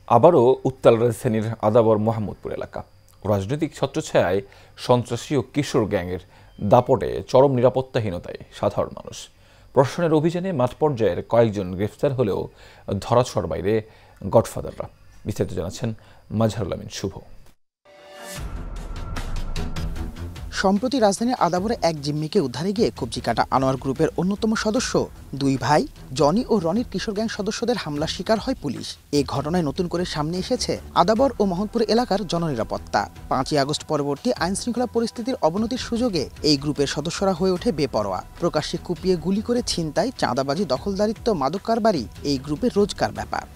আবারও উত্তাল রাজধানীর আদাবর মোহাম্মদপুর এলাকা। রাজনৈতিক ছত্রছায়ায় সন্ত্রাসী ও কিশোর গ্যাংয়ের দাপটে চরম নিরাপত্তাহীনতায় সাধারণ মানুষ। প্রশাসনের অভিযানে মাঠ পর্যায়ের কয়েকজন গ্রেফতার হলেও ধরাছোঁয়ার বাইরে গডফাদাররা। বিস্তারিত জানাচ্ছেন মাজহারুল আমিন শুভ। সম্প্রতি রাজধানীর আদাবরে এক জিম্মিকে উদ্ধারে গিয়ে কবজি কাটা আনোয়ার গ্রুপের অন্যতম সদস্য দুই ভাই জনি ও রনির কিশোর গ্যাং সদস্যদের হামলার শিকার হয় পুলিশ। এই ঘটনায় নতুন করে সামনে এসেছে আদাবর ও মোহাম্মদপুর এলাকার জননিরাপত্তা। 5ই আগস্ট পরবর্তী আইন শৃঙ্খলা পরিস্থিতির অবনতির সুযোগে এই গ্রুপের সদস্যরা হয়ে ওঠে বেপরোয়া। প্রকাশ্যে কুপিয়ে গুলি করে ছিনতাই, চাঁদাবাজি, দখলদারিত্ব, মাদক কারবারি এই গ্রুপের রোজকার ব্যাপার।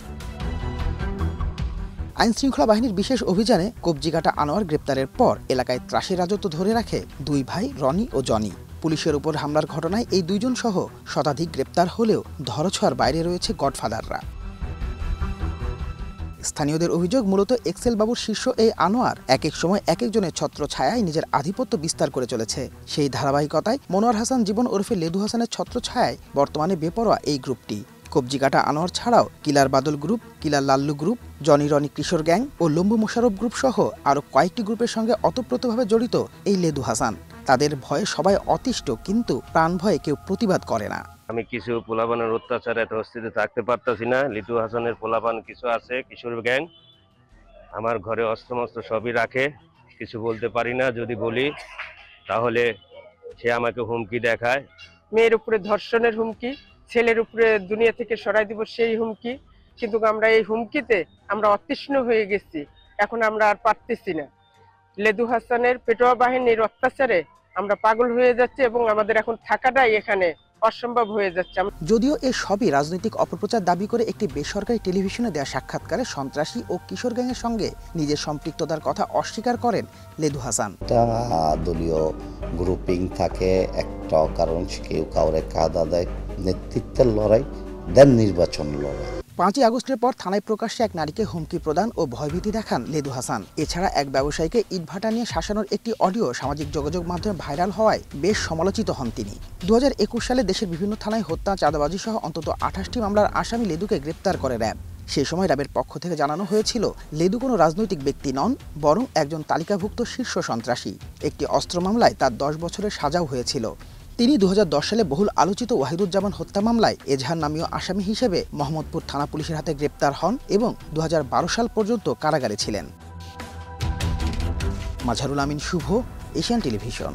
আইন শৃঙ্খলা বাহিনীর বিশেষ অভিযানে কবজিকাটা আনোয়ার গ্রেপ্তারের পর এলাকায় ত্রাসের রাজত্ব ধরে রাখে দুই ভাই রনি ও জনি। পুলিশের উপর হামলার ঘটনায় এই দুইজন সহ শতাধিক গ্রেপ্তার হলেও ধরাছোঁয়ার বাইরে রয়েছে গডফাদাররা। স্থানীয়দের অভিযোগ, মূলত এক্সেল বাবুর শীর্ষ এই আনোয়ার এক এক সময় এক একজনের ছত্র ছায়ায় নিজের আধিপত্য বিস্তার করে চলেছে। সেই ধারাবাহিকতায় মনোয়ার হাসান জীবন ওরফে লেদু হাসানের ছত্র ছায়ায় বর্তমানে বেপরোয়া এই গ্রুপটি। কবজিকাটা আনোয়ার ছাড়াও কিলার বাদল গ্রুপ, কিলার লাল্লু গ্রুপ, জনি রনি কিশোর গ্যাং ও লম্বু মোশারফ গ্রুপ সহ আরও কয়েকটি গ্রুপের সঙ্গে অতপ্রতভাবে জড়িত এই লেদু হাসান। তাদের ভয়ে সবাই অতিষ্ঠ, কিন্তু প্রাণ ভয়ে কেউ প্রতিবাদ করে না। আমি কিছু পোলাপানের অত্যাচারে এত অস্থিতিতে থাকতে পারতেছি না। লিটু হাসানের পোলাপান কিছু আছে, কিশোর গ্যাং, আমার ঘরে অস্ত্র সবই রাখে। কিছু বলতে পারি না, যদি বলি তাহলে সে আমাকে হুমকি দেখায়। মেয়ের উপরে ধর্ষণের হুমকি, ছেলের উপরে দুনিয়া থেকে সরাই দিব সেই হুমকি। কিন্তু আমরা এই হুমকিতে আমরা অতৃষ্ণ হয়ে গেছি, এখন আমরা আর পারতেছি না। লেদু হাসানের পেটোয়া বাহিনীর অত্যাচারে আমরা পাগল হয়ে যাচ্ছি এবং আমাদের এখন থাকাটাই এখানে অসম্ভব হয়ে যাচ্ছে। যদিও এ সবই রাজনৈতিক অপপ্রচার দাবি করে একটি বেসরকারি টেলিভিশনে দেওয়া সাক্ষাৎকারে সন্ত্রাসী ও কিশোর গ্যাংয়ের সঙ্গে নিজের সম্পৃক্ততার কথা অস্বীকার করেন লেদু হাসান। দলীয় গ্রুপিং থাকে, একটা কারণ কেউ কাউরে কাদা দেয়, নেতৃত্বের লড়াই, দেন নির্বাচন লড়াই। 5ই আগস্টের পর থানায় প্রকাশ্যে এক নারীকে হুমকি প্রদান ও ভয়ভীতি দেখান লেদু হাসান। এছাড়া এক ব্যবসায়ীকে ইটভাটা নিয়ে শাসানোর একটি অডিও সামাজিক যোগাযোগ মাধ্যমে ভাইরাল হওয়ায় বেশ সমালোচিত হন তিনি। 2021 সালে দেশের বিভিন্ন থানায় হত্যা, চাঁদাবাজি সহ অন্তত 28টি মামলার আসামি লেদুকে গ্রেপ্তার করে র্যাব। সেই সময় র্যাবের পক্ষ থেকে জানানো হয়েছিল, লেদু কোনো রাজনৈতিক ব্যক্তি নন, বরং একজন তালিকাভুক্ত শীর্ষ সন্ত্রাসী। একটি অস্ত্র মামলায় তার 10 বছরের সাজাও হয়েছিল। তিনি 2010 সালে বহুল আলোচিত ওয়াহিদুজ্জামান হত্যা মামলায় এজাহার নামীয় আসামি হিসেবে মোহাম্মদপুর থানা পুলিশের হাতে গ্রেপ্তার হন এবং 2012 সাল পর্যন্ত কারাগারে ছিলেন। মাজহারুল আমিন শুভ, এশিয়ান টেলিভিশন।